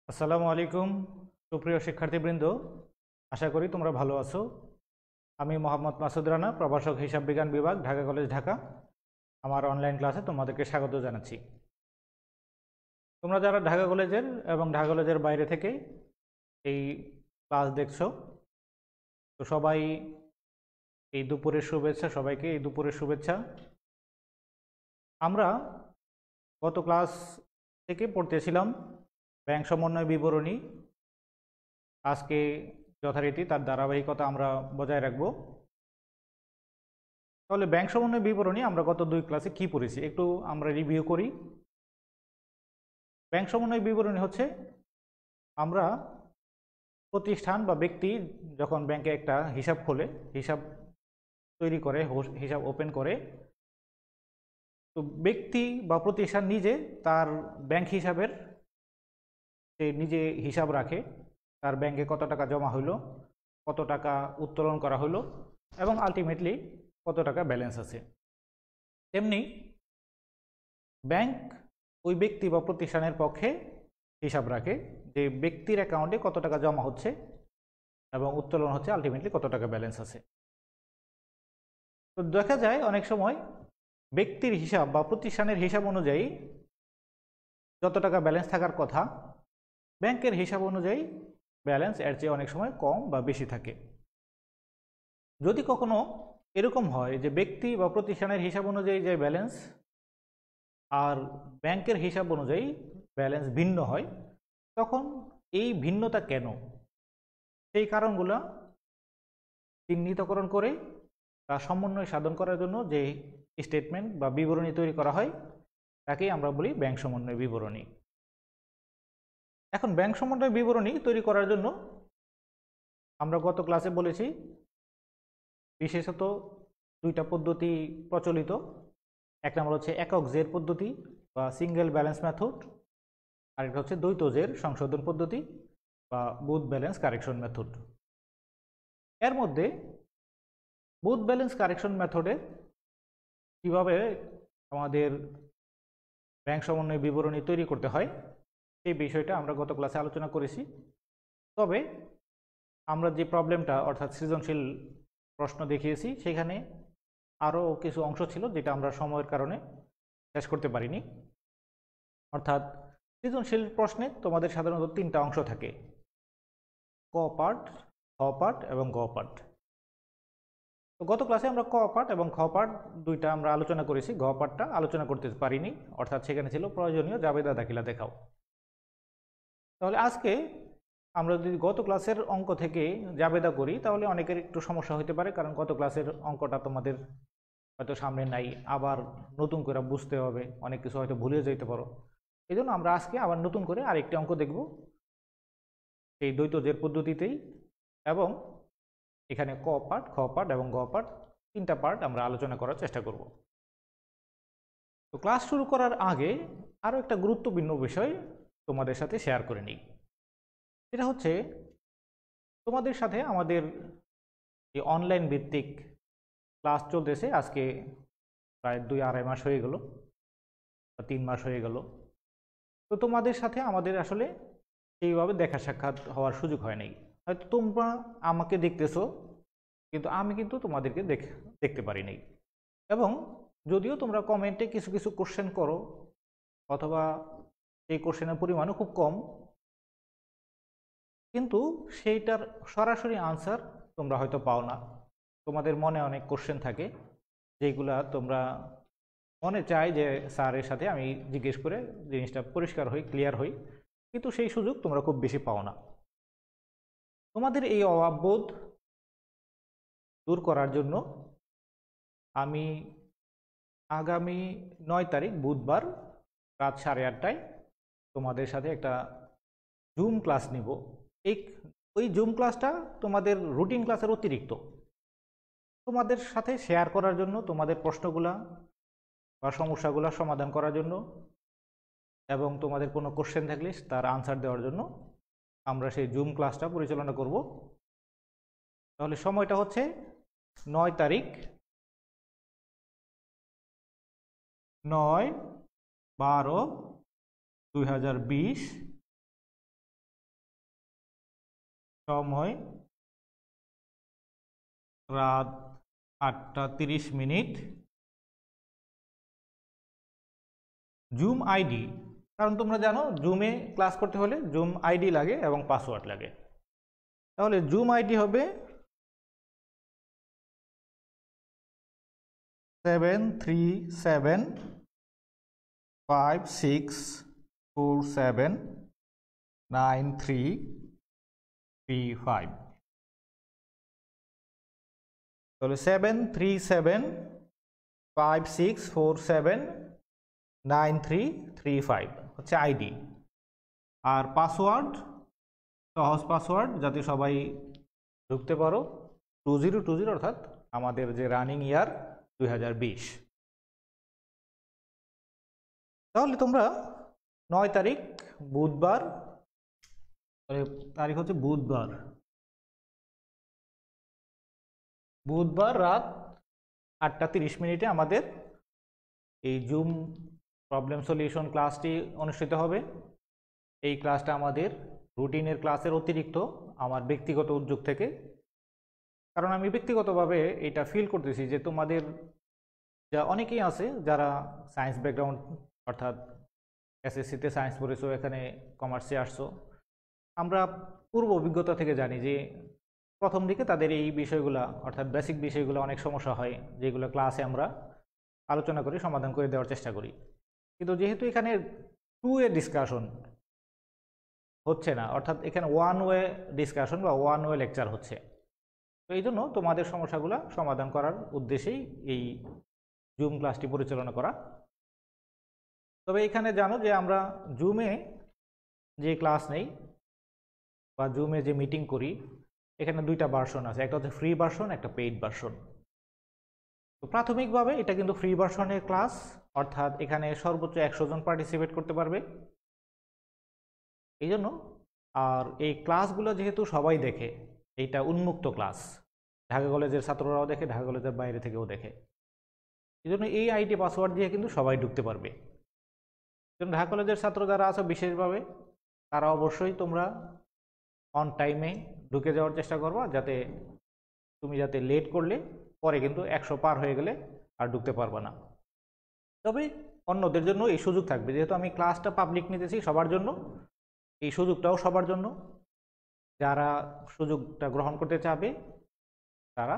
আসসালামু আলাইকুম সুপ্রিয় শিক্ষার্থীবৃন্দ, আশা করি তোমরা ভালো আছো। আমি মোহাম্মদ মাসুদ রানা, প্রভাষক হিসাব বিজ্ঞান বিভাগ, ঢাকা কলেজ, ঢাকা। আমার অনলাইন ক্লাসে তোমাদেরকে স্বাগত জানাচ্ছি। তোমরা যারা ঢাকা কলেজের এবং ঢাকা কলেজের বাইরে থেকে এই ক্লাস দেখছো, তো সবাই এই দুপুরের শুভেচ্ছা, সবাইকে এই দুপুরের শুভেচ্ছা। আমরা গত ক্লাস থেকে পড়তেছিলাম ব্যাংক সমন্বয় বিবরণী। আজকে যথারীতি তার ধারাবাহিকতা আমরা বজায় রাখব। তাহলে ব্যাংক সমন্বয় বিবরণী আমরা গত দুই ক্লাসে কি পড়েছি একটু আমরা রিভিউ করি। ব্যাংক সমন্বয় বিবরণী হচ্ছে আমরা প্রতিষ্ঠান বা ব্যক্তি যখন ব্যাংকে একটা হিসাব খোলে, হিসাব তৈরি করে, হিসাব ওপেন করে, তো ব্যক্তি বা প্রতিষ্ঠান নিজে তার ব্যাংক হিসাবের সে নিজে হিসাব রাখে, তার ব্যাংকে কত টাকা জমা হইলো, কত টাকা উত্তোলন করা হলো এবং আলটিমেটলি কত টাকা ব্যালেন্স আছে। তেমনি ব্যাংক ওই ব্যক্তি বা প্রতিষ্ঠানের পক্ষে হিসাব রাখে যে ব্যক্তির অ্যাকাউন্টে কত টাকা জমা হচ্ছে এবং উত্তোলন হচ্ছে, আলটিমেটলি কত টাকা ব্যালেন্স আছে। তো দেখা যায় অনেক সময় ব্যক্তির হিসাব বা প্রতিষ্ঠানের হিসাব অনুযায়ী যত টাকা ব্যালেন্স থাকার কথা, ব্যাংকের হিসাব অনুযায়ী ব্যালেন্স এর চেয়ে অনেক সময় কম বা বেশি থাকে। যদি কখনো এরকম হয় যে ব্যক্তি বা প্রতিষ্ঠানের হিসাব অনুযায়ী যে ব্যালেন্স আর ব্যাংকের হিসাব অনুযায়ী ব্যালেন্স ভিন্ন হয়, তখন এই ভিন্নতা কেন, সেই কারণগুলো চিহ্নিতকরণ করে তার সমন্বয় সাধন করার জন্য যে স্টেটমেন্ট বা বিবরণী তৈরি করা হয় তাকেই আমরা বলি ব্যাংক সমন্বয় বিবরণী। এখন ব্যাংক সমন্বয় বিবরণী তৈরি করার জন্য আমরা গত ক্লাসে বলেছি বিশেষত দুইটা পদ্ধতি প্রচলিত। এক নম্বর হচ্ছে একক জের পদ্ধতি বা সিঙ্গেল ব্যালেন্স মেথড, আরেকটা হচ্ছে দ্বৈত জের সংশোধন পদ্ধতি বা বুথ ব্যালেন্স কারেকশন মেথড। এর মধ্যে বুথ ব্যালেন্স কারেকশন মেথডে কিভাবে আমাদের ব্যাংক সমন্বয় বিবরণী তৈরি করতে হয় সেই বিষয়টা আমরা গত ক্লাসে আলোচনা করেছি। তবে আমরা যে প্রবলেমটা অর্থাৎ সৃজনশীল প্রশ্ন দেখিয়েছি সেখানে আরও কিছু অংশ ছিল যেটা আমরা সময়ের কারণে শেষ করতে পারিনি। অর্থাৎ সৃজনশীল প্রশ্নে তোমাদের সাধারণত তিনটা অংশ থাকে: ক পার্ট, খ পার্ট এবং গ পার্ট। তো গত ক্লাসে আমরা ক পার্ট এবং খ পার্ট দুইটা আমরা আলোচনা করেছি, গ পার্টটা আলোচনা করতে পারিনি, অর্থাৎ সেখানে ছিল প্রয়োজনীয় জাবেদা দাখিলা দেখাও। তাহলে আজকে আমরা যদি গত ক্লাসের অঙ্ক থেকে জাবেদা করি তাহলে অনেকের একটু সমস্যা হতে পারে, কারণ গত ক্লাসের অঙ্কটা তোমাদের হয়তো সামনে নাই, আবার নতুন করে বুঝতে হবে, অনেক কিছু হয়তো ভুলে যেতে পারো। এই জন্য আমরা আজকে আবার নতুন করে আরেকটি অঙ্ক দেখব সেই দ্বৈত জের পদ্ধতিতেই, এবং এখানে ক পার্ট, খ পার্ট এবং গ পার্ট তিনটা পার্ট আমরা আলোচনা করার চেষ্টা করব। তো ক্লাস শুরু করার আগে আরও একটা গুরুত্বপূর্ণ বিষয় তোমাদের সাথে শেয়ার করে নিই। সেটা হচ্ছে তোমাদের সাথে আমাদের এই অনলাইন ভিত্তিক ক্লাস চলতেছে আজকে প্রায় 2-2.5 মাস হয়ে গেল বা 3 মাস হয়ে গেল। তো তোমাদের সাথে আমাদের আসলে সেইভাবে দেখা সাক্ষাৎ হওয়ার সুযোগ হয় নাই। হয়তো তোমরা আমাকে দেখতেছো কিন্তু আমি কিন্তু তোমাদেরকে দেখতে পারি নাই। এবং যদিও তোমরা কমেন্টে কিছু কিছু কোশ্চেন করো অথবা এই কোশ্চেনের পরিমাণও খুব কম, কিন্তু সেইটার সরাসরি আনসার তোমরা হয়তো পাও না। তোমাদের মনে অনেক কোশ্চেন থাকে যেগুলা তোমরা মনে চায় যে স্যারের সাথে আমি জিজ্ঞেস করে জিনিসটা পরিষ্কার হই, ক্লিয়ার হই, কিন্তু সেই সুযোগ তোমরা খুব বেশি পাও না। তোমাদের এই অভাববোধ দূর করার জন্য আমি আগামী 9 তারিখ বুধবার রাত 8:30টায় তোমাদের সাথে একটা জুম ক্লাস নিব। ওই জুম ক্লাসটা তোমাদের রুটিন ক্লাসের অতিরিক্ত, তোমাদের সাথে শেয়ার করার জন্য, তোমাদের প্রশ্নগুলা বা সমস্যাগুলো সমাধান করার জন্য এবং তোমাদের কোনো কোশ্চেন থাকলে তার আনসার দেওয়ার জন্য আমরা সেই জুম ক্লাসটা পরিচালনা করব। তাহলে সময়টা হচ্ছে 9 তারিখ, 9/12/2020 সময় রাত 8:30। জুম আইডি, কারণ তোমরা জানো জুমে ক্লাস করতে হলে জুম আইডি লাগে এবং পাসওয়ার্ড লাগে। তাহলে জুম আইডি হবে 73756479335। তাহলে 73756479335 হচ্ছে আইডি। আর পাসওয়ার্ড, সহজ পাসওয়ার্ড যাতে সবাই ঢুকতে পারো, 2020 অর্থাৎ আমাদের যে রানিং ইয়ার 2020। তাহলে তোমরা 9 তারিখ বুধবার, তারিখ হচ্ছে বুধবার রাত 8:30 আমাদের এই জুম প্রবলেম সলিউশন ক্লাসটি অনুষ্ঠিত হবে। এই ক্লাসটা আমাদের রুটিনের ক্লাসের অতিরিক্ত আমার ব্যক্তিগত উদ্যোগ থেকে, কারণ আমি ব্যক্তিগতভাবে এটা ফিল করতেছি যে তোমাদের যা অনেকেই আছে যারা সায়েন্স ব্যাকগ্রাউন্ড, অর্থাৎ এসএসসিতে সায়েন্স পড়েছো, এখানে কমার্সে আসছো, আমরা পূর্ব অভিজ্ঞতা থেকে জানি যে প্রথম দিকে তাদের এই বিষয়গুলো অর্থাৎ বেসিক বিষয়গুলো অনেক সমস্যা হয়, যেগুলো ক্লাসে আমরা আলোচনা করি, সমাধান করে দেওয়ার চেষ্টা করি। কিন্তু যেহেতু এখানে 2 ওয়ে ডিসকাশন হচ্ছে না, অর্থাৎ এখানে 1 ওয়ে ডিসকাশন বা 1 ওয়ে লেকচার হচ্ছে, তো এই জন্য তোমাদের সমস্যাগুলো সমাধান করার উদ্দেশ্যেই এই জুম ক্লাসটি পরিচালনা করা। তবে এখানে জানো যে আমরা জুমে যে ক্লাস নেই বা জুমে যে মিটিং করি, এখানে 2টা ভার্সন আছে, একটা হচ্ছে ফ্রি ভার্সন, একটা পেইড ভার্সন। তো প্রাথমিকভাবে এটা কিন্তু ফ্রি ভার্সনের ক্লাস, অর্থাৎ এখানে সর্বোচ্চ 100 জন পার্টিসিপেট করতে পারবে এই জন্য। আর এই ক্লাসগুলো যেহেতু সবাই দেখে, এইটা উন্মুক্ত ক্লাস, ঢাকা কলেজের ছাত্ররাও দেখে, ঢাকা কলেজের বাইরে থেকেও দেখে, এই জন্য এই আইডি পাসওয়ার্ড দিয়ে কিন্তু সবাই ঢুকতে পারবে। ঢাকা কলেজের ছাত্র যারা আছো বিশেষভাবে, তারা অবশ্যই তোমরা অন টাইমে ঢুকে যাওয়ার চেষ্টা করবা, যাতে তুমি লেট করলে পরে কিন্তু 100 পার হয়ে গেলে আর ঢুকতে পারবা না। তবে অন্যদের জন্য এই সুযোগ থাকবে, যেহেতু আমি ক্লাসটা পাবলিক নিতেছি সবার জন্য, এই সুযোগটাও সবার জন্য। যারা সুযোগটা গ্রহণ করতে চাবে তারা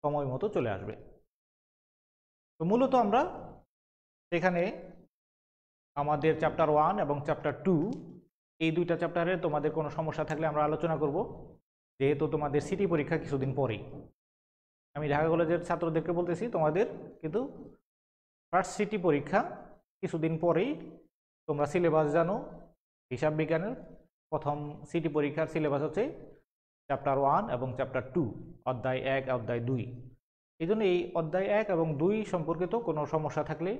সময় মতো চলে আসবে। তো মূলত আমরা এখানে আমাদের চ্যাপ্টার 1 এবং চ্যাপ্টার 2, এই 2টা চ্যাপ্টারে তোমাদের কোনো সমস্যা থাকলে আমরা আলোচনা করব, যেহেতু তোমাদের সিটি পরীক্ষা কিছুদিন পরেই। আমি ঢাকা কলেজের ছাত্রদেরকে বলতেছি, তোমাদের কিন্তু ফার্স্ট সিটি পরীক্ষা কিছুদিন পরেই। তোমরা সিলেবাস জানো, হিসাব বিজ্ঞানের প্রথম সিটি পরীক্ষার সিলেবাস হচ্ছে চ্যাপ্টার 1 এবং চ্যাপ্টার 2, অধ্যায় 1, অধ্যায় 2। এই জন্য এই অধ্যায় 1 এবং 2 সম্পর্কিত কোনো সমস্যা থাকলে,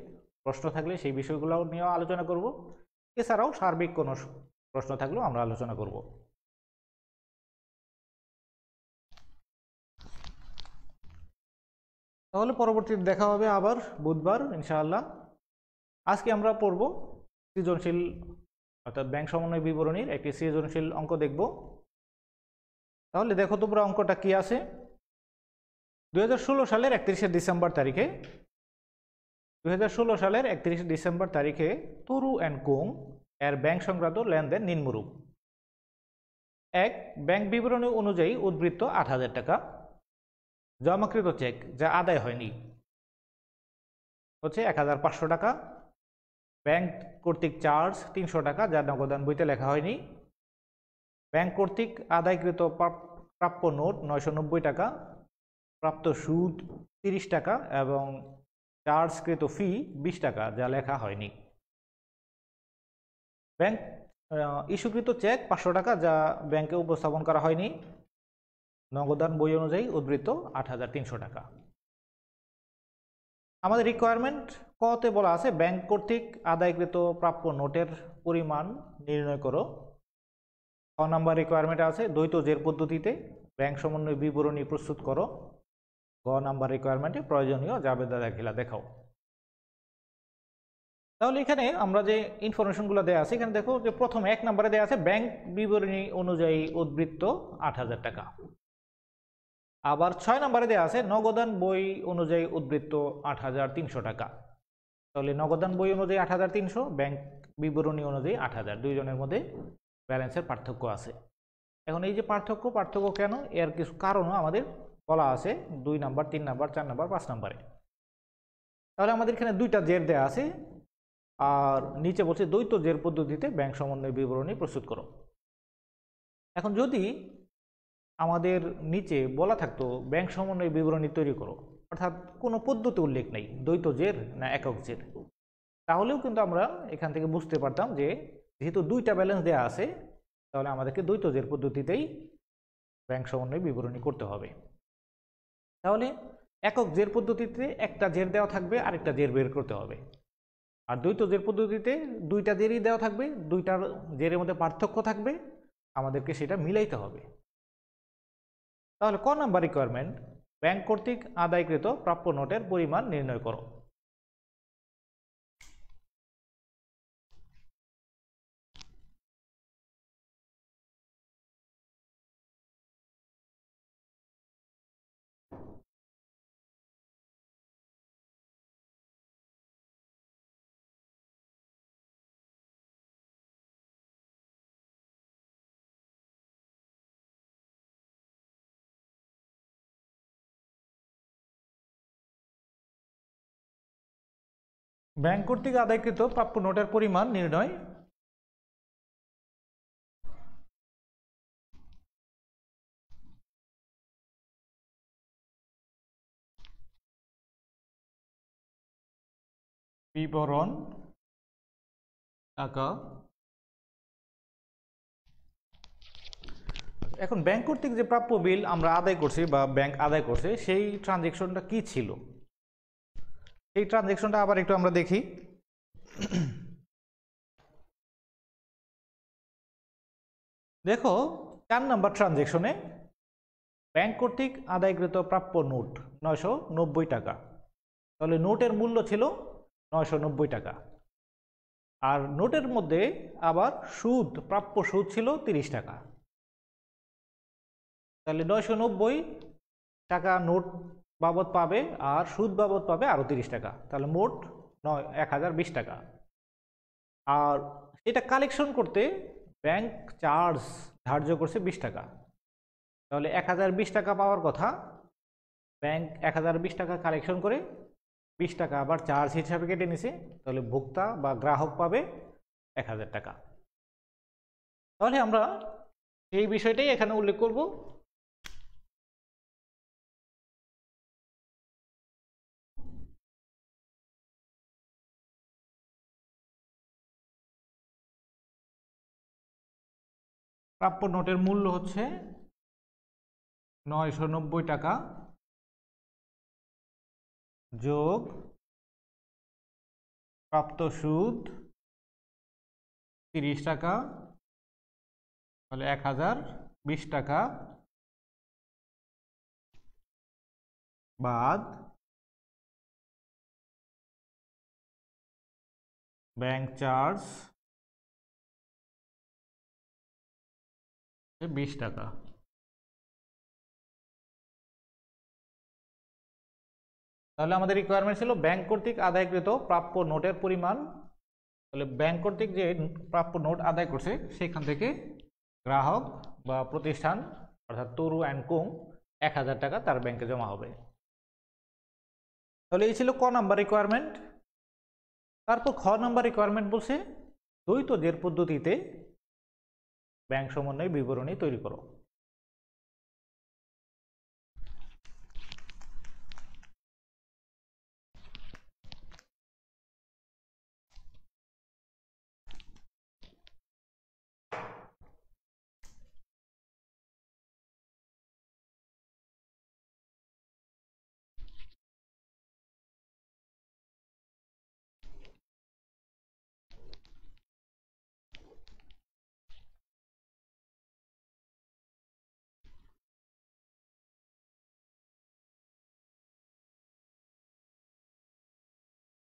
প্রশ্ন থাকলে সেই বিষয়গুলো নিয়েও আলোচনা করব। এছাড়াও সার্বিক কোনো প্রশ্ন থাকলেও আমরা আলোচনা করব। তাহলে পরবর্তীতে দেখা হবে আবার বুধবার ইনশাআল্লাহ। আজকে আমরা পড়ব সৃজনশীল, অর্থাৎ ব্যাংক সমন্বয় বিবরণীর একটি সৃজনশীল অঙ্ক দেখব। তাহলে দেখো তোমরা অঙ্কটা কি আছে। 2016 সালের 31শে ডিসেম্বর তারিখে 2016 সালের 31শে ডিসেম্বর তারিখে তুরু অ্যান্ড কোং এর ব্যাংক সংক্রান্ত লেনদেন নিম্নরূপ। 1. ব্যাংক বিবরণী অনুযায়ী উদ্বৃত্ত 8,000 টাকা। জমাকৃত চেক যা আদায় হয়নি হচ্ছে 1,500 টাকা। ব্যাংক কর্তৃক চার্জ 300 টাকা, যা নগদান বইতে লেখা হয়নি। ব্যাংক কর্তৃক আদায়কৃত প্রাপ্য নোট 990 টাকা, প্রাপ্ত সুদ 30 টাকা এবং চার্জকৃত ফি 20 টাকা, যা লেখা হয়নি। ব্যাংক ইস্যুকৃত চেক 500 টাকা, যা ব্যাংকে উপস্থাপন করা হয়নি। নগদান বই অনুযায়ী উদ্বৃত্ত 8,300 টাকা। আমাদের রিকোয়ারমেন্ট কতে বলা আছে, ব্যাংক কর্তৃক আদায়কৃত প্রাপ্য নোটের পরিমাণ নির্ণয় করো। ক নাম্বার রিকোয়ারমেন্ট আছে দ্বৈত জের পদ্ধতিতে ব্যাংক সমন্বয় বিবরণী প্রস্তুত করো। গ নাম্বার রিকোয়ারমেন্টে প্রয়োজনীয় জাবেদা দাখিলা দেখাও। তাহলে এখানে আমরা যে ইনফরমেশনগুলো দেওয়া আছে, এখানে দেখো যে প্রথম 1 নম্বরে দেওয়া আছে ব্যাংক বিবরণী অনুযায়ী উদ্বৃত্ত 8,000 টাকা। আবার 6 নম্বরে দেওয়া আছে নগদান বই অনুযায়ী উদ্বৃত্ত 8,300 টাকা। তাহলে নগদান বই অনুযায়ী 8,300, ব্যাংক বিবরণী অনুযায়ী 8,000, দুইজনের মধ্যে ব্যালেন্সের পার্থক্য আছে। এখন এই যে পার্থক্য কেন, এর কিছু কারণও আমাদের বলা আছে 2 নাম্বার, 3 নাম্বার, 4 নাম্বার, 5 নাম্বারে। তাহলে আমাদের এখানে দুইটা জের দেওয়া আছে, আর নিচে বলছে দ্বৈত জের পদ্ধতিতে ব্যাংক সমন্বয় বিবরণী প্রস্তুত করো। এখন যদি আমাদের নিচে বলা থাকতো ব্যাংক সমন্বয় বিবরণী তৈরি করো, অর্থাৎ কোনো পদ্ধতি উল্লেখ নেই দ্বৈত জের না একক জের, তাহলেও কিন্তু আমরা এখান থেকে বুঝতে পারতাম যে যেহেতু দুইটা ব্যালেন্স দেওয়া আছে, তাহলে আমাদেরকে দ্বৈত জের পদ্ধতিতেই ব্যাংক সমন্বয় বিবরণী করতে হবে। তাহলে একক জের পদ্ধতিতে একটা জের দেওয়া থাকবে, আরেকটা জের বের করতে হবে। আর দ্বৈত জের পদ্ধতিতে দুইটা জেরই দেওয়া থাকবে, দুইটার জেরের মধ্যে পার্থক্য থাকবে, আমাদেরকে সেটা মিলাইতে হবে। তাহলে ক নাম্বার রিকোয়ারমেন্ট, ব্যাংক কর্তৃক আদায়কৃত প্রাপ্য নোটের পরিমাণ নির্ণয় করো। ব্যাংক কর্তৃক আদায়কৃত প্রাপ্য নোটের পরিমাণ নির্ণয়। বিবরণ টাকা। এখন ব্যাংক কর্তৃক যে প্রাপ্য বিল আমরা আদায় করছি বা ব্যাংক আদায় করছে, সেই ট্রানজেকশনটা কি ছিল, এই ট্রানজেকশনটা আবার একটু আমরা দেখি। দেখো 4 নাম্বার ট্রানজেকশনে ব্যাংক কর্তৃক আদায়কৃত প্রাপ্য নোট 990 টাকা। তাহলে নোটের মূল্য ছিল 990 টাকা, আর নোটের মধ্যে আবার সুদ, প্রাপ্য সুদ ছিল 30 টাকা। তাহলে 990 টাকা নোট বাবদ পাবে, আর সুদ বাবদ পাবে আরও 30 টাকা, তাহলে মোট 1020 টাকা। আর এটা কালেকশন করতে ব্যাংক চার্জ ধার্য করছে 20 টাকা। তাহলে 1020 টাকা পাওয়ার কথা, ব্যাংক 1020 টাকা কালেকশন করে 20 টাকা আবার চার্জ হিসাবে কেটে নিছে, তাহলে ভোক্তা বা গ্রাহক পাবে 1000 টাকা। তাহলে আমরা এই বিষয়টাই এখানে উল্লেখ করব। প্রাপ্য নোটের মূল্য হচ্ছে 990 টাকা যোগ প্রাপ্ত সুদ 30 টাকা, তাহলে 1020 টাকা বাদ ব্যাংক চার্জ 20 টাকা। তাহলে আমাদের রিকোয়ারমেন্ট ছিল ব্যাংক কর্তৃক আদায়কৃত প্রাপ্য নোটের পরিমাণ। তাহলে ব্যাংক কর্তৃক যে প্রাপ্য নোট আদায় করছে, সেখান থেকে গ্রাহক বা প্রতিষ্ঠান অর্থাৎ তরু অ্যান্ড কোং 1000 টাকা তার ব্যাংকে জমা হবে। তাহলে এই ছিল ক নাম্বার রিকোয়ারমেন্ট। তারপর খ নাম্বার রিকোয়ারমেন্ট বলছে দ্বৈত জের পদ্ধতিতে ব্যাংক সমন্বয় বিবরণী তৈরি করো।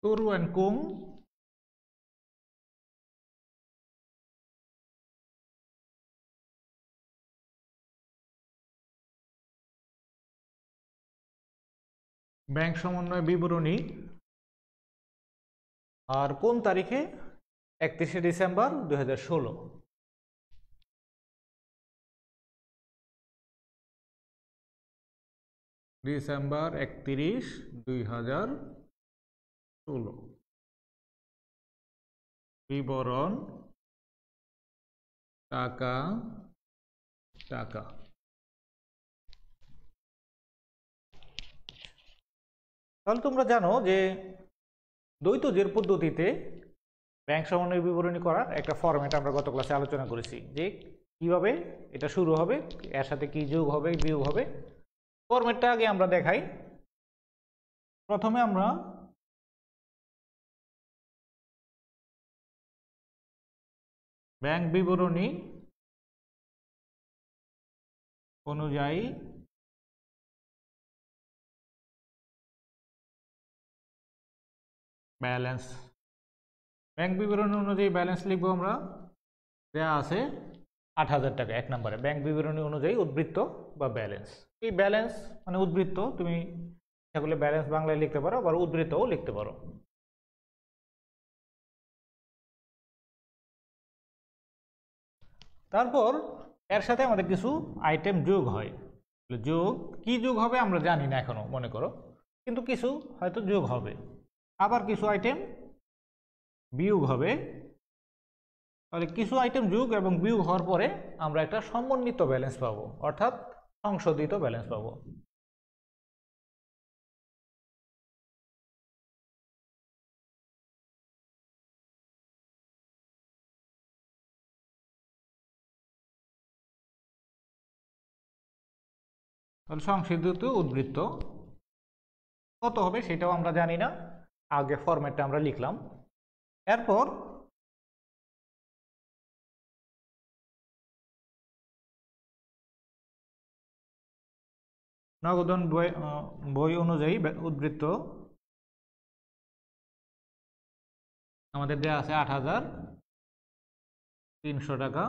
তরু অ্যান্ড কোং ব্যাংক সমন্বয় বিবরণী আর কোন তারিখে 31শে ডিসেম্বর 2016 ডিসেম্বর 31, 2016 বিবরণ টাকা টাকা তাহলে তোমরা জানো যে দ্বৈত জের পদ্ধতিতে ব্যাংক সমন্বয় বিবরণী করার একটা ফরম্যাট আমরা গত ক্লাসে আলোচনা করেছি যে কিভাবে এটা শুরু হবে, এর সাথে কি যোগ হবে বিয়োগ হবে। ফরম্যাটটা আগে আমরা দেখাই। প্রথমে আমরা ব্যাংক বিবরণী অনুযায়ী ব্যালেন্স, ব্যাংক বিবরণী অনুযায়ী ব্যালেন্স লিখবো আমরা। দেয়া আছে 8,000 টাকা। এক নম্বরে ব্যাংক বিবরণী অনুযায়ী উদ্বৃত্ত বা ব্যালেন্স। এই ব্যালেন্স মানে উদ্বৃত্ত, তুমি সেগুলো ব্যালেন্স বাংলায় লিখতে পারো, আবার উদ্বৃত্তও লিখতে পারো। তারপর এর সাথে আমাদের কিছু আইটেম যোগ হয়। যোগ কি যোগ হবে আমরা জানি না এখনো, মনে করো, কিন্তু কিছু হয়তো যোগ হবে, আবার কিছু আইটেম বিয়োগ হবে। তাহলে কিছু আইটেম যোগ এবং বিয়োগ হওয়ার পরে আমরা একটা সমন্বিত ব্যালেন্স পাবো, অর্থাৎ সংশোধিত ব্যালেন্স পাবো। তাহলে সংশোধিত উদ্বৃত্ত কত হবে সেটাও আমরা জানি না, আগে ফরম্যাটটা আমরা লিখলাম। এরপর নগদান বই অনুযায়ী উদ্বৃত্ত আমাদের দেওয়া আছে 8,300 টাকা।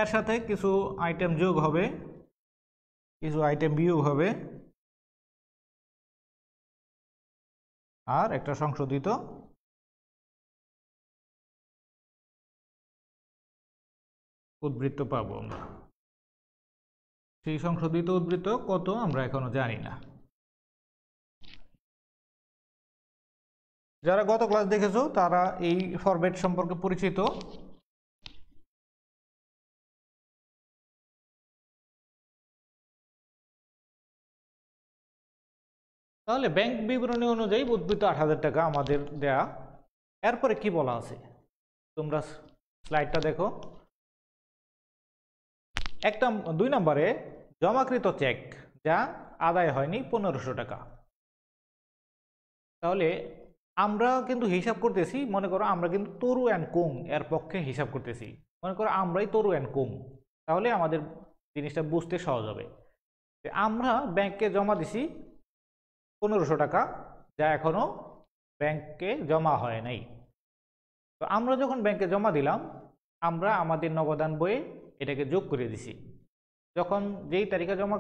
এর সাথে কিছু আইটেম যোগ হবে, কিছু আইটেম বিয়োগ হবে, আর একটা সংশোধিত উদ্বৃত্ত পাবো আমরা। সেই সংশোধিত উদ্বৃত্ত কত আমরা এখনো জানি না। যারা গত ক্লাস দেখেছো তারা এই ফরম্যাট সম্পর্কে পরিচিত। তাহলে ব্যাংক বিবরণী অনুযায়ী উদ্বৃত্ত 8,000 টাকা আমাদের দেয়া। এরপরে কি বলা আছে তোমরা স্লাইডটা দেখো। 2 নম্বরে জমাকৃত চেক যা আদায় হয়নি 1,500 টাকা। তাহলে আমরা কিন্তু হিসাব করতেছি, মনে করো আমরা কিন্তু তরু অ্যান্ড কুং এর পক্ষে হিসাব করতেছি, মনে করো আমরাই তরু অ্যান্ড কুং, তাহলে আমাদের জিনিসটা বুঝতে সহজ হবে। আমরা ব্যাংকে জমা দিছি 1,500 টাকা, যা এখনো ব্যাংকে জমা হয় নাই। তো আমরা যখন ব্যাংকে জমা দিলাম, আমরা আমাদের নগদান বইয়ে এটাকে যোগ করে দিছি। যখন যেই তারিখে জমা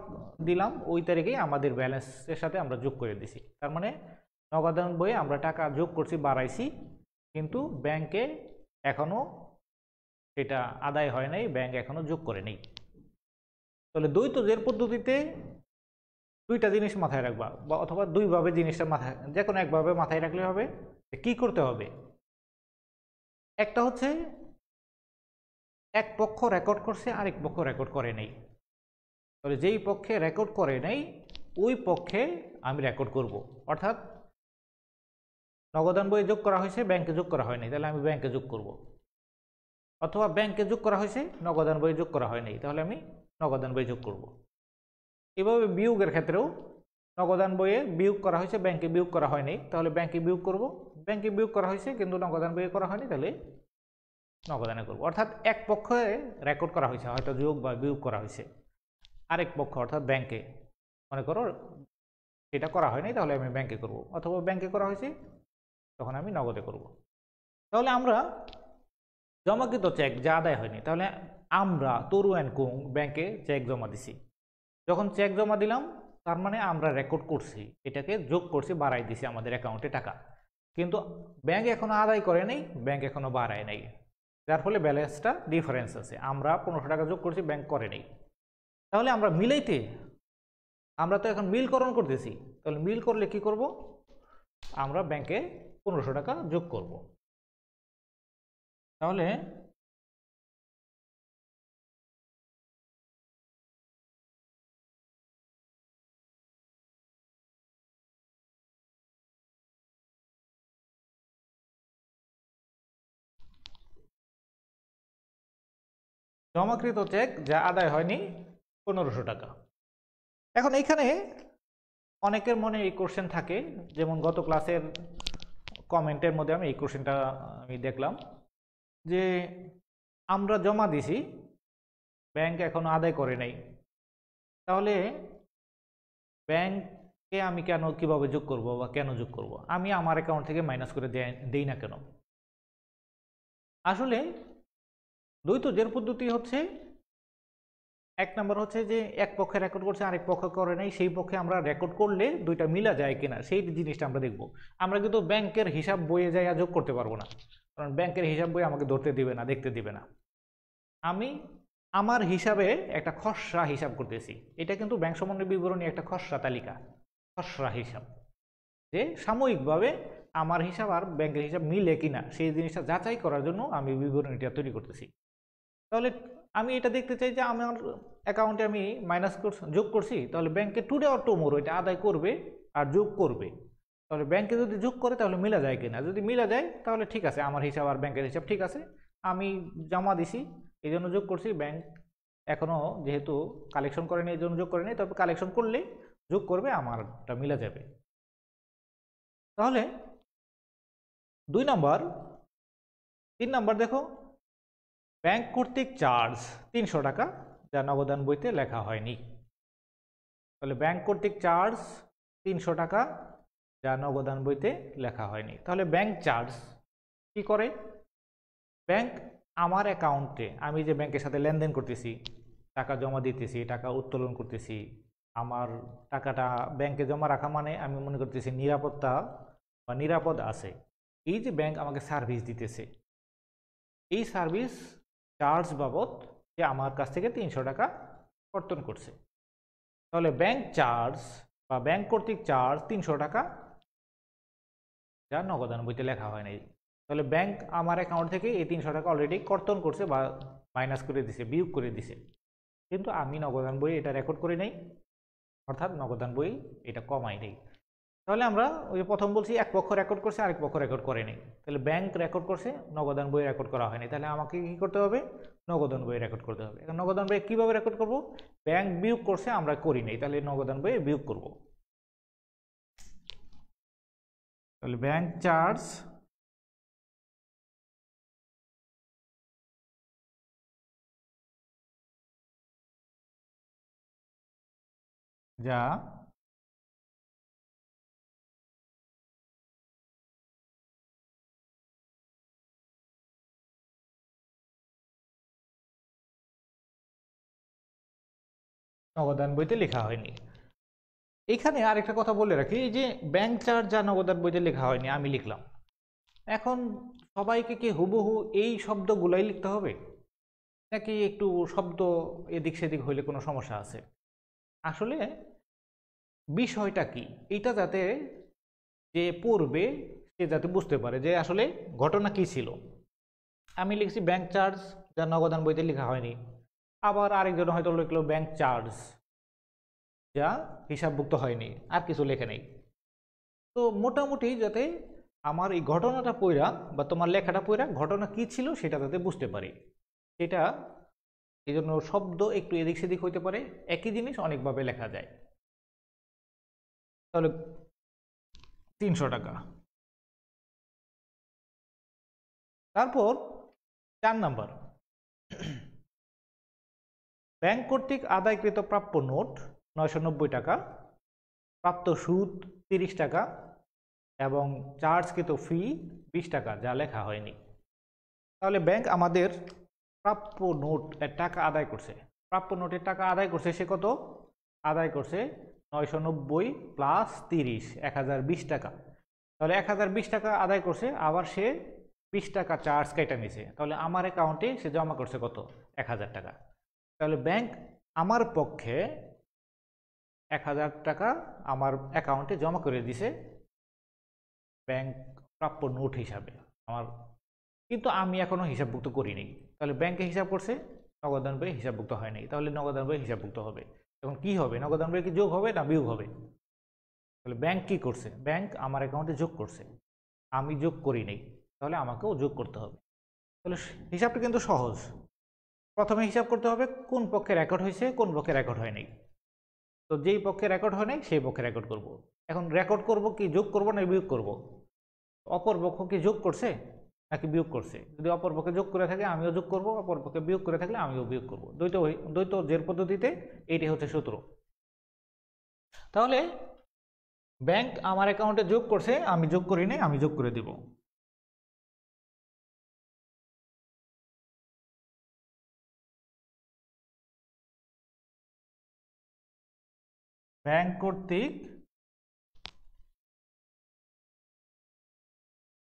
দিলাম ওই তারিখেই আমাদের ব্যালেন্সের সাথে আমরা যোগ করে দিছি। তার মানে নগদান বইয়ে আমরা টাকা যোগ করছি, বাড়াইছি, কিন্তু ব্যাংকে এখনো সেটা আদায় হয় নাই, ব্যাংক এখনো যোগ করে নেই। তাহলে দ্বৈত জের পদ্ধতিতে দুইটা জিনিস মাথায় রাখবা, বা অথবা দুইভাবে জিনিসটা মাথায়, যে কোনো একভাবে মাথায় রাখলে হবে। কি করতে হবে? একটা হচ্ছে এক পক্ষ রেকর্ড করছে, আরেক পক্ষ রেকর্ড করে নেই। তাহলে যেই পক্ষে রেকর্ড করে নেই ওই পক্ষে আমি রেকর্ড করব। অর্থাৎ নগদান বইয়ে যোগ করা হয়েছে, ব্যাংকে যোগ করা হয়নি, তাহলে আমি ব্যাংকে যোগ করব। অথবা ব্যাংকে যোগ করা হয়েছে, নগদান বইয়ে যোগ করা হয়নি, তাহলে আমি নগদান বই যোগ করব। এভাবে বিয়োগের ক্ষেত্রেও নগদান বইয়ে বিয়োগ করা হয়েছে, ব্যাংকে বিয়োগ করা হয়নি, তাহলে ব্যাংকে বিয়োগ করব। ব্যাংকে বিয়োগ করা হয়েছে কিন্তু নগদান বইয়ে করা হয়নি, তাহলে নগদানে করব। অর্থাৎ এক পক্ষে রেকর্ড করা হয়েছে, হয়তো যোগ বা বিয়োগ করা হয়েছে, আরেক পক্ষ অর্থাৎ ব্যাংকে মনে করো সেটা করা হয়নি, তাহলে আমি ব্যাংকে করব। অথবা ব্যাংকে করা হয়েছে, তখন আমি নগদে করব। তাহলে আমরা জমাকৃত চেক যা আদায় হয়নি, তাহলে আমরা তরু অ্যান্ড কুং ব্যাংকে চেক জমা দিছি। যখন চেক জমা দিলাম তার মানে আমরা রেকর্ড করছি, এটাকে যোগ করছি, বাড়াই দিছি আমাদের অ্যাকাউন্টে টাকা, কিন্তু ব্যাংক এখনো আদায় করে নাই, ব্যাংক এখনো বাড়ায় নাই, যার ফলে ব্যালেন্সটা ডিফারেন্স আছে। আমরা 1500 টাকা যোগ করছি, ব্যাংক করে নাই। তাহলে আমরা মিলাইতে, আমরা তো এখন মিলকরণ করতেছি, তাহলে মিল করলে কি করব, আমরা ব্যাংকে 1500 টাকা যোগ করব। তাহলে জমাকৃত চেক যা আদায় হয়নি 1500 টাকা। এখন এইখানে অনেকের মনে এই কোশ্চেন থাকে, যেমন গত ক্লাসের কমেন্টের মধ্যে আমি এই কোশ্চেনটা আমি দেখলাম যে আমরা জমা দিছি, ব্যাংক এখনো আদায় করে নাই, তাহলে ব্যাংকে আমি কেন কিভাবে যোগ করব বা কেন যোগ করব, আমি আমার অ্যাকাউন্ট থেকে মাইনাস করে দেই না কেন? আসলে দ্বৈত জের পদ্ধতি হচ্ছে, এক নম্বর হচ্ছে যে এক পক্ষে রেকর্ড করছে, আরেক পক্ষ করে নাই, সেই পক্ষে আমরা রেকর্ড করলে দুইটা মিলা যায় কিনা সেই জিনিসটা আমরা দেখব। আমরা কিন্তু ব্যাংকের হিসাব বইয়ে যাই যোগ করতে পারবো না, কারণ ব্যাংকের হিসাব বই আমাকে ধরতে দিবে না, দেখতে দিবে না। আমি আমার হিসাবে একটা খসড়া হিসাব করতেছি, এটা কিন্তু ব্যাংক সম্বন্ধে বিবরণী একটা খসড়া তালিকা, খসড়া হিসাব, যে সাময়িকভাবে আমার হিসাব আর ব্যাংকের হিসাব মিলে কিনা সেই জিনিসটা যাচাই করার জন্য আমি বিবরণীটা তৈরি করতেছি। তাহলে আমি এটা দেখতে চাই যে আমার অ্যাকাউন্টে আমি মাইনাস যোগ করছি, তাহলে ব্যাংকে টুডে অর টুমোরো এটা আদায় করবে আর যোগ করবে। তাহলে ব্যাংকে যদি যোগ করে তাহলে মিলা যায় কিনা, যদি মিলা যায় তাহলে ঠিক আছে, আমার হিসাব আর ব্যাংকের হিসাব ঠিক আছে, আমি জমা দিছি এই জন্য যোগ করছি, ব্যাংক এখনো যেহেতু কালেকশন করেনি এই জন্য যোগ করেনি, তবে কালেকশন করলে যোগ করবে, আমারটা মিলা যাবে। তাহলে 2 নম্বর, 3 নম্বর দেখো, ব্যাংক কর্তৃক চার্জ 300 টাকা যা নগদান বইতে লেখা হয়নি। তাহলে ব্যাংক কর্তৃক চার্জ 300 টাকা যা নগদান বইতে লেখা হয়নি। তাহলে ব্যাংক চার্জ কি করে, ব্যাংক আমার অ্যাকাউন্টে, আমি যে ব্যাংকের সাথে লেনদেন করতেছি, টাকা জমা দিতেছি, টাকা উত্তোলন করতেছি, আমার টাকাটা ব্যাংকে জমা রাখা মানে আমি মনে করতেছি নিরাপত্তা বা নিরাপদ আছে। এই যে ব্যাংক আমাকে সার্ভিস দিতেছে, এই সার্ভিস চার্জ বাবদ যে আমার কাছ থেকে 300 টাকা কর্তন করছে। তাহলে ব্যাংক চার্জ বা ব্যাংক কর্তৃক চার্জ 300 টাকা যা নগদান বইতে লেখা হয় নাই। তাহলে ব্যাংক আমার অ্যাকাউন্ট থেকে এই 300 টাকা অলরেডি কর্তন করছে বা মাইনাস করে দিছে, বিয়োগ করে দিছে, কিন্তু আমি নগদান বই এটা রেকর্ড করে নেই, অর্থাৎ নগদান বই এটা কমাই নেই। তাহলে আমরা ওই প্রথম বলছি এক পক্ষ রেকর্ড করছে, আরেক পক্ষ রেকর্ড করেনি। তাহলে ব্যাংক রেকর্ড করছে, নগদান বই রেকর্ড করা হয়নি, তাহলে আমাকে কি করতে হবে, নগদান বই রেকর্ড করতে হবে। এখন নগদান বই কিভাবে রেকর্ড করব, ব্যাংক বিয়োগ করছে আমরা করি নাই, তাহলে নগদান বই বিয়োগ করব। তাহলে ব্যাংক চার্জ যা নগদান বইতে লেখা হয়নি। এখানে আরেকটা কথা বলে রাখি, এই যে ব্যাংক চার্জ যা নগদান বইতে লেখা হয়নি আমি লিখলাম, এখন সবাইকে কি হুবহু এই শব্দগুলাই লিখতে হবে, নাকি একটু শব্দ এদিক সেদিক হইলে কোনো সমস্যা আছে? আসলে বিষয়টা কি, এটা যাতে যে পড়বে সে যাতে বুঝতে পারে যে আসলে ঘটনা কি ছিল। আমি লিখছি ব্যাংক চার্জ যা নগদান বইতে লেখা হয়নি, আবার আরেকজন হয়তো লিখলো ব্যাংক চার্জ যা হিসাবভুক্ত হয়নি, আর কিছু লেখে নেই। তো মোটামুটি যাতে আমার এই ঘটনাটা পড়া বা তোমার লেখাটা পড়া ঘটনা কি ছিল সেটা যাতে বুঝতে পারি, সেটা এই জন্য শব্দ একটু এদিক সেদিক হইতে পারে, একই জিনিস অনেকভাবে লেখা যায়। তাহলে 300 টাকা। তারপর 4 নাম্বার, ব্যাংক কর্তৃক আদায়কৃত প্রাপ্য নোট 990 টাকা, প্রাপ্ত সুদ 30 টাকা এবং চার্জকৃত ফি 20 টাকা যা লেখা হয়নি। তাহলে ব্যাংক আমাদের প্রাপ্য নোট এর টাকা আদায় করছে, প্রাপ্য নোটের টাকা আদায় করছে, সে কত আদায় করছে 990 প্লাস 30 1020 টাকা। তাহলে 1020 টাকা আদায় করছে, আবার সে 20 টাকা চার্জ কেটে নিছে। তাহলে আমার অ্যাকাউন্টে সে জমা করছে কত? 1000 টাকা। তাহলে ব্যাংক আমার পক্ষে 1000 টাকা আমার অ্যাকাউন্টে জমা করে দিছে ব্যাংক প্রাপ্য নোট হিসাবে আমার, কিন্তু আমি এখনো হিসাবভুক্ত করিনি। তাহলে ব্যাংকে হিসাব করছে, নগদান বই হিসাবভুক্ত হয়নি, তাহলে নগদান বই হিসাবভুক্ত হবে। এখন কি হবে? নগদান বই কি যোগ হবে না বিয়োগ হবে? তাহলে ব্যাংক কি করছে? ব্যাংক আমার অ্যাকাউন্টে যোগ করছে, আমি যোগ করি নাই, তাহলে আমাকেও যোগ করতে হবে। তাহলে হিসাবটা কিন্তু সহজ। প্রথমে হিসাব করতে হবে কোন পক্ষে রেকর্ড হয়েছে, কোন পক্ষে রেকর্ড হয়নি। তো যেই পক্ষে রেকর্ড হয় নাই সেই পক্ষে রেকর্ড করব। এখন রেকর্ড করব কি যোগ করব না বিয়োগ করব? অপর পক্ষ কি যোগ করছে নাকি বিয়োগ করছে? যদি অপর পক্ষে যোগ করে থাকে আমিও যোগ করব, অপর পক্ষে বিয়োগ করে থাকলে আমিও বিয়োগ করব। দ্বৈত জের পদ্ধতিতে এইটাই হচ্ছে সূত্র। তাহলে ব্যাংক আমার অ্যাকাউন্টে যোগ করছে, আমি যোগ করি নাই, আমি যোগ করে দিব। ব্যাংক কর্তৃক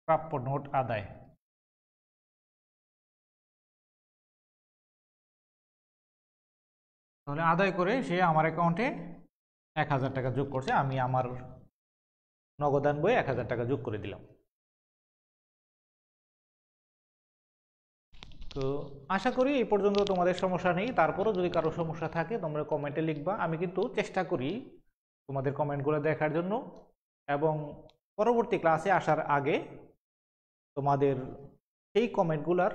প্রাপ্য নোট আদায়। তাহলে আদায় করে সে আমার অ্যাকাউন্টে 1000 টাকা যোগ করছে, আমি আমার নগদান বই 1000 টাকা যোগ করে দিলাম। তো আশা করি এই পর্যন্ত তোমাদের সমস্যা নেই। তারপরও যদি কারো সমস্যা থাকে তোমরা কমেন্টে লিখবা, আমি কিন্তু চেষ্টা করি তোমাদের কমেন্টগুলো দেখার জন্য, এবং পরবর্তী ক্লাসে আসার আগে তোমাদের সেই কমেন্টগুলার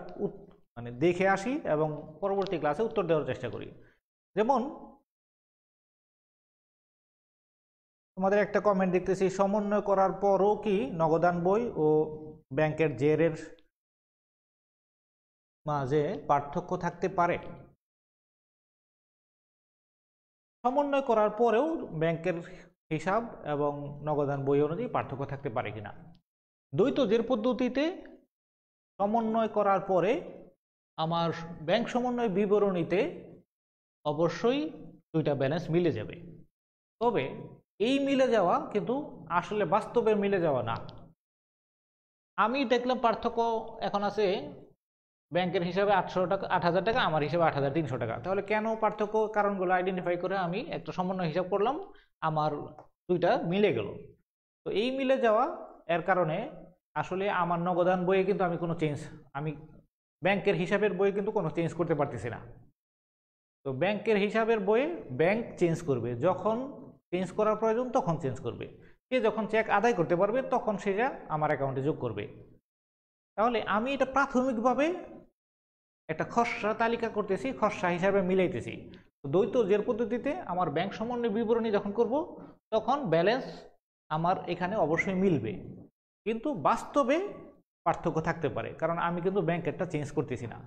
মানে দেখে আসি এবং পরবর্তী ক্লাসে উত্তর দেওয়ার চেষ্টা করি। যেমন তোমাদের একটা কমেন্ট দেখতেছি, সমন্বয় করার পরও কি নগদান বই ও ব্যাংকের জেরের মাঝে পার্থক্য থাকতে পারে? সমন্বয় করার পরেও ব্যাংকের হিসাব এবং নগদান বই অনুযায়ী পার্থক্য থাকতে পারে কিনা? দ্বৈত জের পদ্ধতিতে সমন্বয় করার পরে আমার ব্যাংক সমন্বয় বিবরণীতে অবশ্যই দুইটা ব্যালেন্স মিলে যাবে। তবে এই মিলে যাওয়া কিন্তু আসলে বাস্তবে মিলে যাওয়া না। আমি দেখলাম পার্থক্য এখন আছে ব্যাংকের হিসাবে 800 টাকা, 8000 টাকা, আমার হিসাবে 8300 টাকা। তাহলে কেন পার্থক্য? কারণগুলো আইডেন্টিফাই করে আমি একটা সমন্বয় হিসাব করলাম, আমার দুইটা মিলে গেল। তো এই মিলে যাওয়া এর কারণে আসলে আমার নগদান বইয়ে কিন্তু আমি ব্যাংকের হিসাবের বইয়ে কিন্তু কোনো চেঞ্জ করতে পারতেছি না। তো ব্যাংকের হিসাবের বইয়ে ব্যাংক চেঞ্জ করবে, যখন চেঞ্জ করার প্রয়োজন তখন চেঞ্জ করবে। সে যখন চেক আদায় করতে পারবে তখন সেটা আমার অ্যাকাউন্টে যোগ করবে। তাহলে আমি এটা প্রাথমিকভাবে একটা খসড়া তালিকা করতেছি, খসড়া হিসাবে মিলাইতেছি। দ্বৈত জের পদ্ধতিতে আমার ব্যাংক সমন্বয় বিবরণী যখন করব তখন ব্যালেন্স আমার এখানে অবশ্যই মিলবে, কিন্তু বাস্তবে পার্থক্য থাকতে পারে, কারণ আমি কিন্তু ব্যাংকেরটা চেঞ্জ করতেছি না।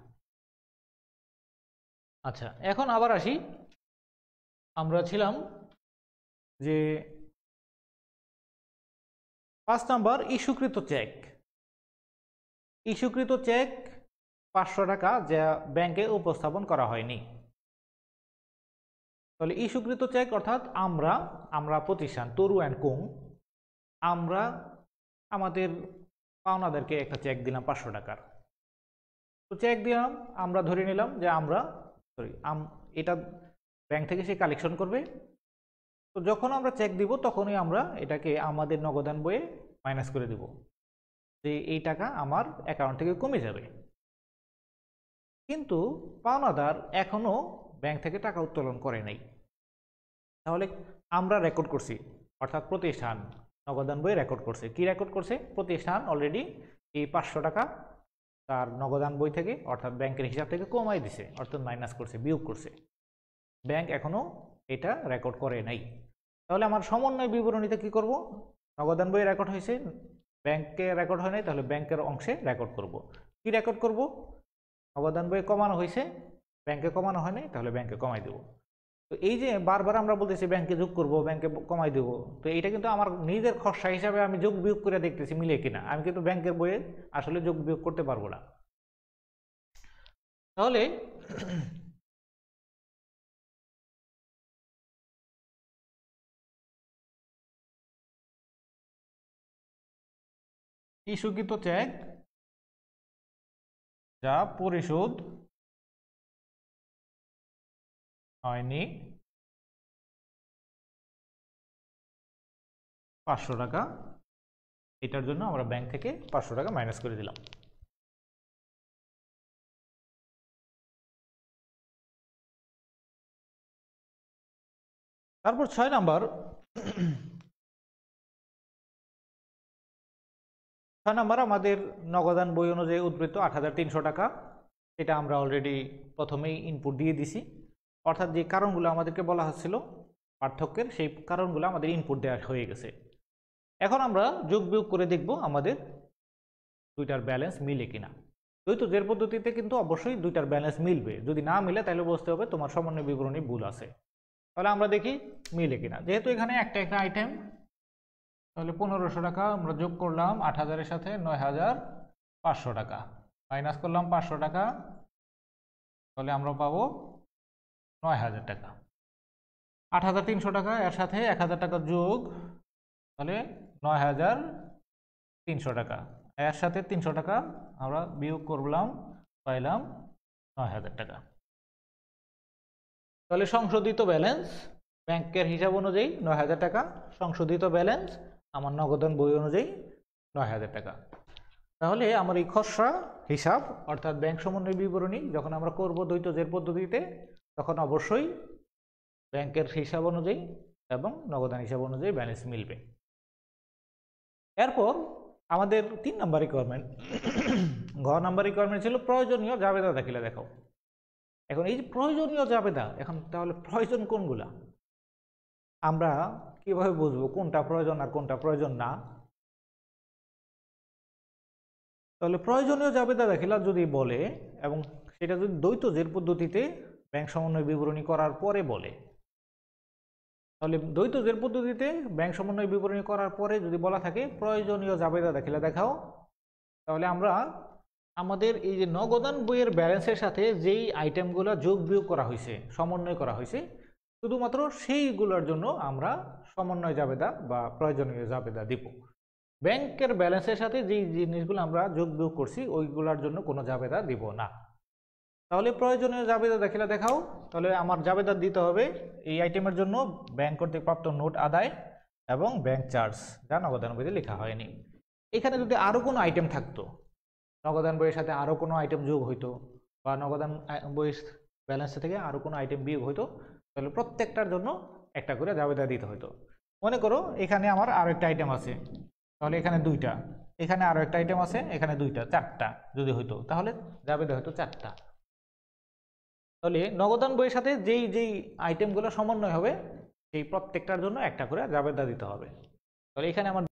আচ্ছা, এখন আবার আসি, আমরা ছিলাম যে 5 নাম্বার ইস্যুকৃত চেক। ইস্যুকৃত চেক 500 টাকা যা ব্যাংকে উপস্থাপন করা হয়নি। তাহলে ইস্যুকৃত চেক অর্থাৎ আমরা প্রতিষ্ঠান তরু অ্যান্ড কোং, আমরা আমাদের পাওনাদারকে একটা চেক দিলাম 500 টাকার। তো চেক দিলাম, আমরা ধরে নিলাম যে এটা ব্যাংক থেকে সে কালেকশন করবে। তো যখন আমরা চেক দিব তখনই আমরা এটাকে আমাদের নগদান বইয়ে মাইনাস করে দিব, যে এই টাকা আমার অ্যাকাউন্ট থেকে কমে যাবে। কিন্তু পাওনাদার এখনো ব্যাংক থেকে টাকা উত্তোলন করে নাই। তাহলে আমরা রেকর্ড করছি, অর্থাৎ প্রতিষ্ঠান নগদান বই রেকর্ড করছে। কি রেকর্ড করছে? প্রতিষ্ঠান অলরেডি এই 500 টাকা তার নগদান বই থেকে অর্থাৎ ব্যাংকের হিসাব থেকে কমাই দিছে, অর্থাৎ মাইনাস করছে, বিয়োগ করছে। ব্যাংক এখনো এটা রেকর্ড করে নাই। তাহলে আমার সমন্বয় বিবরণীতে কি করব? নগদান বই রেকর্ড হয়েছে, ব্যাংকে রেকর্ড হয় নাই, তাহলে ব্যাংকের অংশে রেকর্ড করব। কি রেকর্ড করব? নগদান বই কমানো হয়েছে, ব্যাংকে কমানো হয় নাই, তাহলে ব্যাংকে কমাই দেব। তো এই যে বারবার আমরা বলতেছি ব্যাংকে যোগ করব, ব্যাংকে কমাই দেব, তো এটা কিন্তু আমার নিজের খরচা হিসাবে আমি যোগ বিয়োগ করে দেখতেছি মিলে কিনা। আমি কিন্তু ব্যাংকের বইয়ে আসলে যোগ বিয়োগ করতে পারবো না। তাহলে ইস্যুকৃত চেক যা পরিশোধ হয়নি 500 টাকা, এটার জন্য আমরা ব্যাংক থেকে 500 টাকা মাইনাস করে দিলাম। তারপর 6 নাম্বার, 6 নাম্বার আমাদের নগদান বই অনুযায়ী উদ্বৃত্ত 8,300 টাকা, এটা আমরা অলরেডি প্রথমেই ইনপুট দিয়ে দিছি, অর্থাৎ যে কারণগুলো আমাদেরকে বলা হচ্ছিল পার্থক্যের, সেই কারণগুলো আমাদের ইনপুট দেওয়া হয়ে গেছে। এখন আমরা যোগ বিয়োগ করে দেখব আমাদের দুইটার ব্যালেন্স মিলে কিনা। দ্বৈত জের পদ্ধতিতে কিন্তু অবশ্যই দুইটার ব্যালেন্স মিলবে, যদি না মিলে তাহলে বুঝতে হবে তোমার সমন্বয় বিবরণী ভুল আছে। তাহলে আমরা দেখি মিলে কিনা। যেহেতু এখানে একটা একটা আইটেম, তাহলে 1500 টাকা আমরা যোগ করলাম 8000-এর সাথে 9500 টাকা, মাইনাস করলাম 500 টাকা, তাহলে আমরা পাবো 9000 টাকা। 8300 টাকা এর সাথে 1000 টাকা যোগ, তাহলে 9300 টাকা, এর সাথে 300 টাকা আমরা বিয়োগ করলাম, পাইলাম 9000 টাকা। তাহলে সংশোধিত ব্যালেন্স ব্যাংকের হিসাব অনুযায়ী 9000 টাকা, সংশোধিত ব্যালেন্স আমার নগদান বই অনুযায়ী 9000 টাকা। তাহলে আমার এই খসড়া হিসাব অর্থাৎ ব্যাংক সমন্বয় বিবরণী যখন আমরা করব দ্বৈত জের পদ্ধতিতে, তখন অবশ্যই ব্যাংকের হিসাব অনুযায়ী এবং নগদান হিসাব অনুযায়ী ব্যালেন্স মিলবে। এরপর আমাদের 3 নাম্বার রিকোয়ারমেন্ট, ঘ নাম্বার রিকোয়ারমেন্ট ছিল প্রয়োজনীয় জাবেদা দাখিলা দেখাও। এখন এই যে প্রয়োজনীয় জাবেদা, এখন তাহলে প্রয়োজন কোনগুলা, আমরা কিভাবে বুঝবো কোনটা প্রয়োজন আর কোনটা প্রয়োজন না? তাহলে প্রয়োজনীয় জাবেদা দাখিলা যদি বলে এবং সেটা যদি দ্বৈত জের পদ্ধতিতে ব্যাংক সমন্বয় বিবরণী করার পরে বলে, তাহলে দ্বৈত জের পদ্ধতিতে ব্যাংক সমন্বয় বিবরণী করার পরে যদি বলা থাকে প্রয়োজনীয় জাবেদা দাখিলা দেখাও, তাহলে আমরা আমাদের এই যে নগদান বইয়ের ব্যালেন্সের সাথে যেই আইটেমগুলো যোগ বিয়োগ করা হয়েছে, সমন্বয় করা হয়েছে, শুধুমাত্র সেইগুলোর জন্য আমরা সমন্বয় জাবেদা বা প্রয়োজনীয় জাবেদা দিব। ব্যাংকের ব্যালেন্সের সাথে যেই জিনিসগুলো আমরা যোগ বিয়োগ করছি ওইগুলোর জন্য কোনো জাবেদা দিব না। তাহলে প্রয়োজনীয় জাবেদা দাখিলা দেখাও, তাহলে আমার জাবেদা দিতে হবে এই আইটেমের জন্য ব্যাংক কর্তৃক প্রাপ্ত নোট আদায় এবং ব্যাংক চার্জ যা নগদান বইতে লেখা হয়নি। এখানে যদি আরও কোনো আইটেম থাকতো, নগদান বইয়ের সাথে আরও কোনো আইটেম যোগ হইতো বা নগদান বইয়ের ব্যালেন্স থেকে আরও কোনো আইটেম বিয়োগ হইতো, তাহলে প্রত্যেকটার জন্য একটা করে জাবেদা দিতে হইতো। মনে করো এখানে আমার আরও একটা আইটেম আছে, তাহলে এখানে 2টা, এখানে আরও একটা আইটেম আছে, এখানে 2টা, 4টা যদি হইতো, তাহলে জাবেদা হইতো 4টা। তাহলে নগদান বইয়ের সাথে যেই যেই আইটেমগুলো সমন্বয় হবে সেই প্রত্যেকটার জন্য একটা করে জাবেদা দিতে হবে। তাহলে এখানে আমার